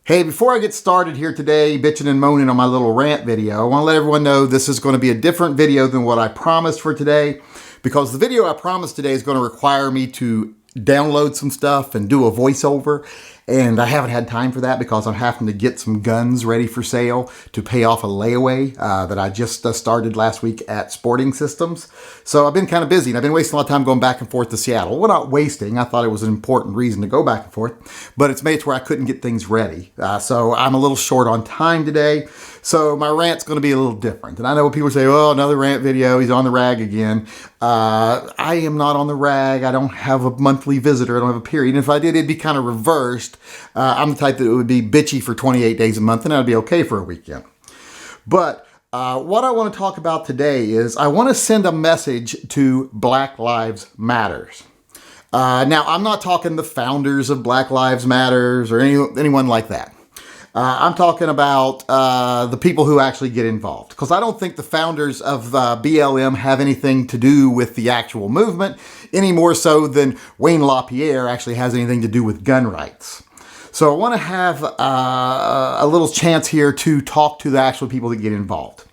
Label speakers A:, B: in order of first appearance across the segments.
A: Hey, before I get started here today, bitching and moaning on my little rant video, I want to let everyone know this is going to be a different video than what I promised for today, because the video I promised today is going to require me to download some stuff and do a voiceover, and I haven't had time for that because I'm having to get some guns ready for sale to pay off a layaway that I just started last week at Sporting Systems. So I've been kind of busy, and I've been wasting a lot of time going back and forth to Seattle. Well, not wasting. I thought it was an important reason to go back and forth, but it's made it to where I couldn't get things ready. So I'm a little short on time today. So my rant's going to be a little different. And I know people say, oh, another rant video. He's on the rag again. I am not on the rag. I don't have a monthly visitor. I don't have a period. And if I did, it'd be kind of reversed. I'm the type that it would be bitchy for 28 days a month, and I'd be okay for a weekend. But what I want to talk about today is I want to send a message to Black Lives Matters. Now, I'm not talking the founders of Black Lives Matters or anyone like that. I'm talking about the people who actually get involved, because I don't think the founders of BLM have anything to do with the actual movement, any more so than Wayne LaPierre actually has anything to do with gun rights. So I want to have a little chance here to talk to the actual people that get involved.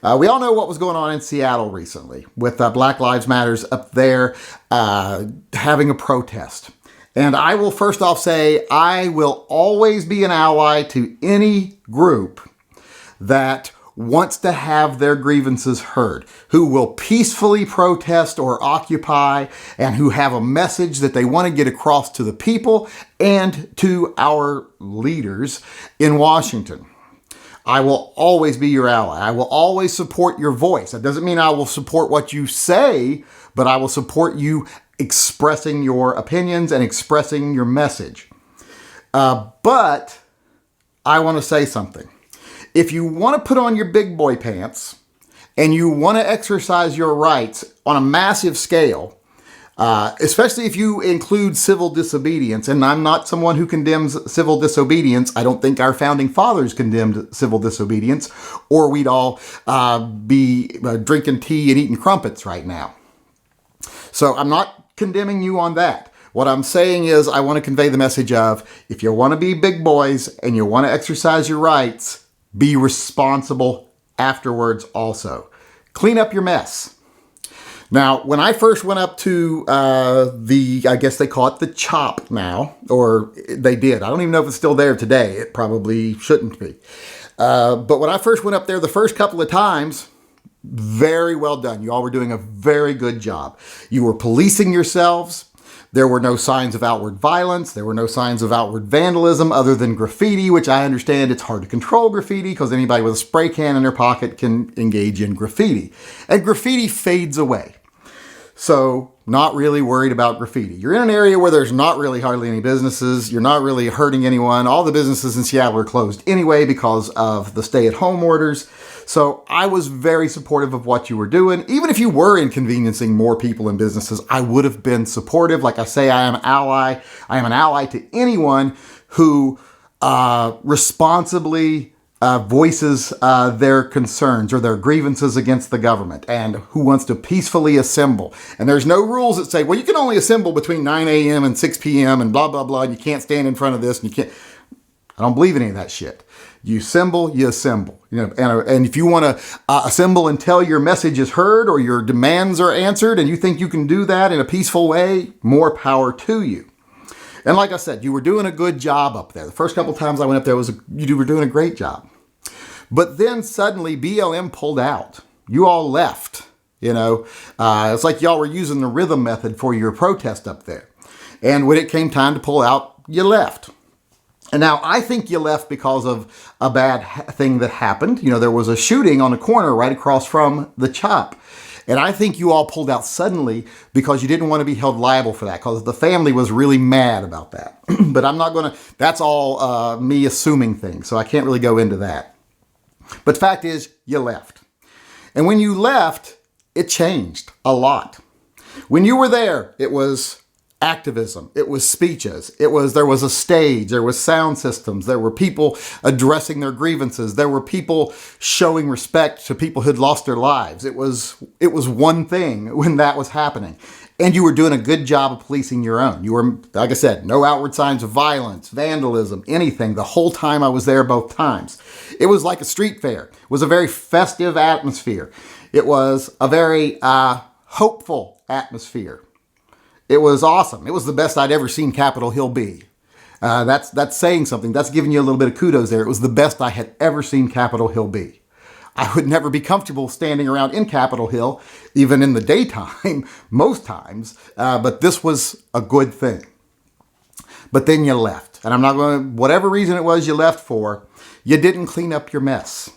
A: We all know what was going on in Seattle recently with Black Lives Matters up there having a protest. And I will first off say, I will always be an ally to any group that wants to have their grievances heard, who will peacefully protest or occupy, and who have a message that they want to get across to the people and to our leaders in Washington. I will always be your ally. I will always support your voice. That doesn't mean I will support what you say, but I will support you expressing your opinions and expressing your message. But I want to say something. If you want to put on your big boy pants and you want to exercise your rights on a massive scale, especially if you include civil disobedience, and I'm not someone who condemns civil disobedience. I don't think our founding fathers condemned civil disobedience, or we'd all be drinking tea and eating crumpets right now. So I'm not condemning you on that. What I'm saying is I want to convey the message of, if you want to be big boys and you want to exercise your rights, be responsible afterwards also. Clean up your mess. Now, when I first went up to I guess they call it the CHOP now, or they did. I don't even know if it's still there today. It probably shouldn't be. But when I first went up there the first couple of times, very well done. You all were doing a very good job. You were policing yourselves. There were no signs of outward violence. There were no signs of outward vandalism other than graffiti, which I understand it's hard to control graffiti because anybody with a spray can in their pocket can engage in graffiti. And graffiti fades away. So not really worried about graffiti. You're in an area where there's not really hardly any businesses. You're not really hurting anyone. All the businesses in Seattle are closed anyway because of the stay-at-home orders. So I was very supportive of what you were doing. Even if you were inconveniencing more people and businesses, I would have been supportive. Like I say, I am an ally. I am an ally to anyone who responsibly voices their concerns or their grievances against the government and who wants to peacefully assemble. And there's no rules that say, well, you can only assemble between 9 a.m. and 6 p.m. and blah, blah, blah. And you can't stand in front of this and you can't. I don't believe in any of that shit. You assemble, you assemble. You know, and if you want to assemble until your message is heard or your demands are answered and you think you can do that in a peaceful way, more power to you. And like I said, you were doing a good job up there. The first couple of times I went up there, you were doing a great job. But then suddenly BLM pulled out. You all left. It's like y'all were using the rhythm method for your protest up there. And when it came time to pull out, you left. And now I think you left because of a bad thing that happened. There was a shooting on the corner right across from the CHOP. And I think you all pulled out suddenly because you didn't want to be held liable for that, because the family was really mad about that. But I'm not going to, that's all me assuming things. So I can't really go into that. But the fact is, you left. And when you left, it changed a lot. When you were there, it was activism. It was speeches. There was a stage. There was sound systems. There were people addressing their grievances. There were people showing respect to people who'd lost their lives. It was one thing when that was happening. And you were doing a good job of policing your own. You were, like I said, no outward signs of violence, vandalism, anything. The whole time I was there, both times. It was like a street fair. It was a very festive atmosphere. It was a very hopeful atmosphere. It was awesome. It was the best I'd ever seen Capitol Hill be. That's saying something. That's giving you a little bit of kudos there. It was the best I had ever seen Capitol Hill be. I would never be comfortable standing around in Capitol Hill, even in the daytime, most times, but this was a good thing. But then you left. And I'm not going to, whatever reason it was you left for, you didn't clean up your mess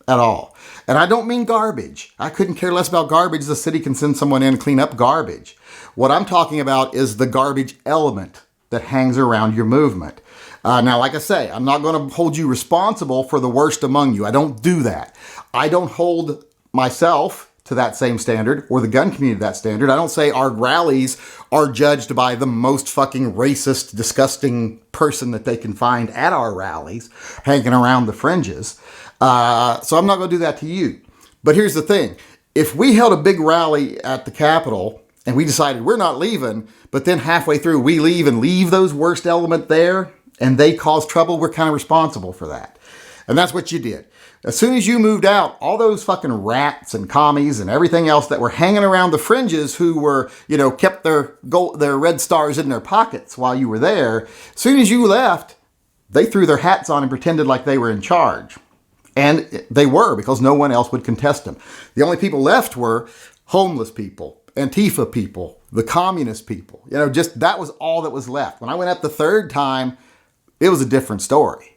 A: at all. And I don't mean garbage. I couldn't care less about garbage. The city can send someone in and clean up garbage. What I'm talking about is the garbage element that hangs around your movement. Now, like I say, I'm not going to hold you responsible for the worst among you. I don't do that. I don't hold myself to that same standard or the gun community to that standard. I don't say our rallies are judged by the most fucking racist, disgusting person that they can find at our rallies hanging around the fringes. So I'm not going to do that to you. But here's the thing. If we held a big rally at the Capitol and we decided we're not leaving, but then halfway through we leave and leave those worst element there and they cause trouble, we're kind of responsible for that. And that's what you did. As soon as you moved out, all those fucking rats and commies and everything else that were hanging around the fringes who were, kept their red stars in their pockets while you were there, as soon as you left, they threw their hats on and pretended like they were in charge. And they were, because no one else would contest them. The only people left were homeless people, Antifa people, the communist people. That was all that was left. When I went up the third time, it was a different story.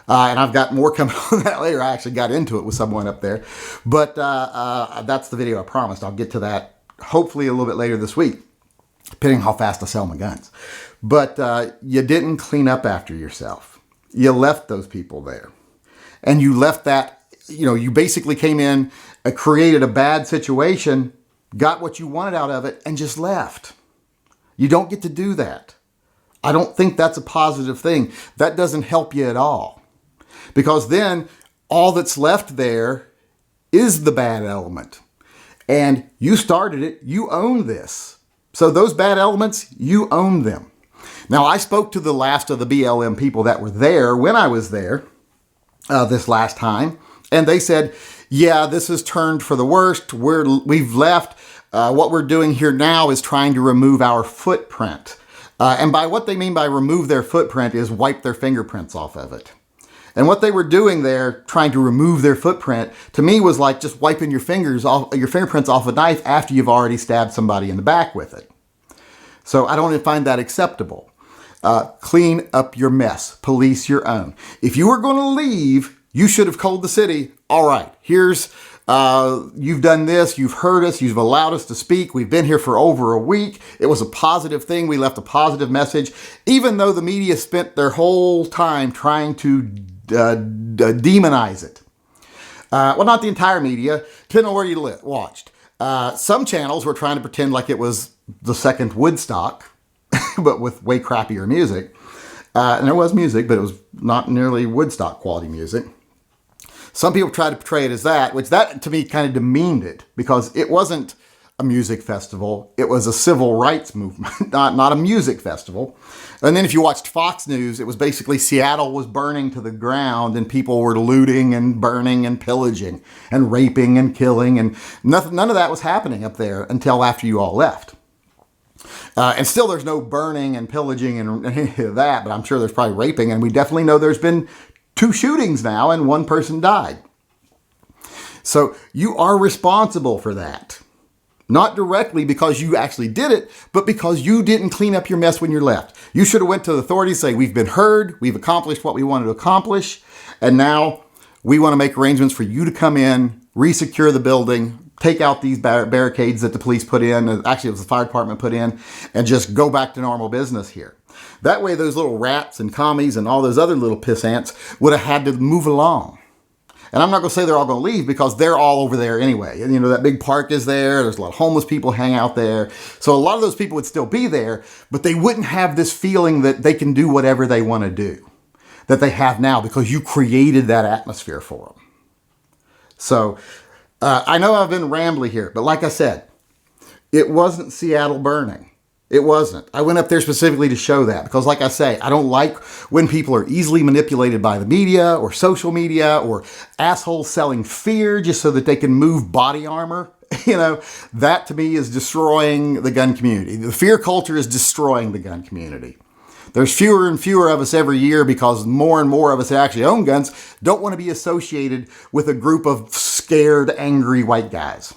A: And I've got more coming on that later. I actually got into it with someone up there. But that's the video I promised. I'll get to that hopefully a little bit later this week, depending on how fast I sell my guns. But you didn't clean up after yourself. You left those people there. And you left that, you basically came in, created a bad situation, got what you wanted out of it, and just left. You don't get to do that. I don't think that's a positive thing. That doesn't help you at all. Because then all that's left there is the bad element. And you started it. You own this. So those bad elements, you own them. Now, I spoke to the last of the BLM people that were there when I was there this last time. And they said, yeah, this has turned for the worst. We've left. What we're doing here now is trying to remove our footprint. And by what they mean by remove their footprint is wipe their fingerprints off of it. And what they were doing there, trying to remove their footprint, to me was like just wiping your fingerprints off a knife after you've already stabbed somebody in the back with it. So I don't find that acceptable. Clean up your mess. Police your own. If you were going to leave, you should have told the city, all right, here's, you've done this, you've heard us, you've allowed us to speak, we've been here for over a week, it was a positive thing, we left a positive message, even though the media spent their whole time trying to demonize it. Well, not the entire media, depending on where you watched. Some channels were trying to pretend like it was the second Woodstock, but with way crappier music. And there was music, but it was not nearly Woodstock quality music. Some people tried to portray it as that, which that to me kind of demeaned it, because it wasn't a music festival. It was a civil rights movement, not a music festival. And then if you watched Fox News, it was basically Seattle was burning to the ground and people were looting and burning and pillaging and raping and killing. And none of that was happening up there until after you all left. And still there's no burning and pillaging and any of that, but I'm sure there's probably raping. And we definitely know there's been 2 shootings now and 1 person died. So you are responsible for that. Not directly because you actually did it, but because you didn't clean up your mess when you left. You should have went to the authorities and say, we've been heard, we've accomplished what we wanted to accomplish, and now we want to make arrangements for you to come in, resecure the building, take out these barricades that the police put in, actually it was the fire department put in, and just go back to normal business here. That way those little rats and commies and all those other little piss ants would have had to move along. And I'm not going to say they're all going to leave because they're all over there anyway. And, you know, that big park is there. There's a lot of homeless people hang out there. So a lot of those people would still be there, but they wouldn't have this feeling that they can do whatever they want to do that they have now because you created that atmosphere for them. So I know I've been rambly here, but like I said, it wasn't Seattle burning. It wasn't. I went up there specifically to show that because, like I say, I don't like when people are easily manipulated by the media or social media or assholes selling fear just so that they can move body armor. You know, that to me is destroying the gun community. The fear culture is destroying the gun community. There's fewer and fewer of us every year because more and more of us that actually own guns don't want to be associated with a group of scared, angry white guys.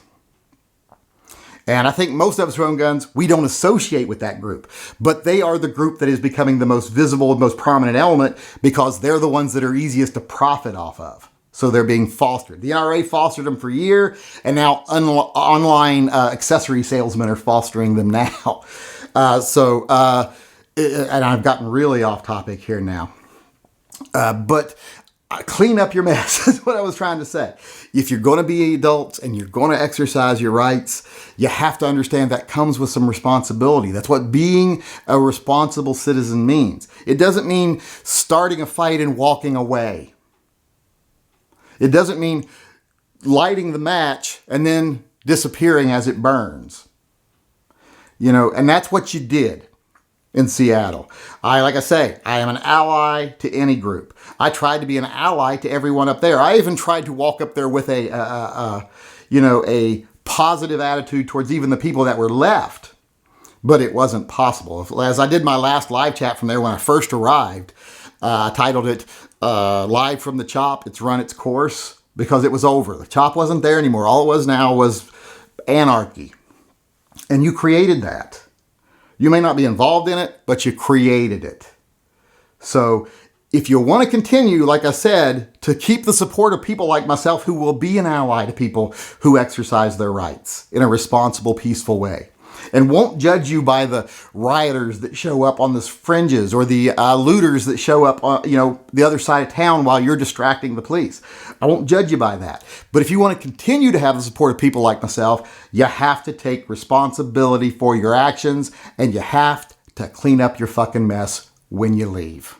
A: And I think most of us who own guns, we don't associate with that group. But they are the group that is becoming the most visible and most prominent element because they're the ones that are easiest to profit off of. So they're being fostered. The NRA fostered them for a year, and now online accessory salesmen are fostering them now. And I've gotten really off topic here now. But clean up your mess is what I was trying to say. If you're going to be adults and you're going to exercise your rights, you have to understand that comes with some responsibility. That's what being a responsible citizen means. It doesn't mean starting a fight and walking away. It doesn't mean lighting the match and then disappearing as it burns. You know, and that's what you did in Seattle. Like I say, I am an ally to any group. I tried to be an ally to everyone up there. I even tried to walk up there with a positive attitude towards even the people that were left, but it wasn't possible. As I did my last live chat from there when I first arrived, I titled it Live from the Chop, It's Run Its Course, because it was over. The chop wasn't there anymore. All it was now was anarchy. And you created that. You may not be involved in it, but you created it. So if you want to continue, like I said, to keep the support of people like myself who will be an ally to people who exercise their rights in a responsible, peaceful way, and won't judge you by the rioters that show up on the fringes or the looters that show up on, the other side of town while you're distracting the police. I won't judge you by that. But if you want to continue to have the support of people like myself, you have to take responsibility for your actions and you have to clean up your fucking mess when you leave.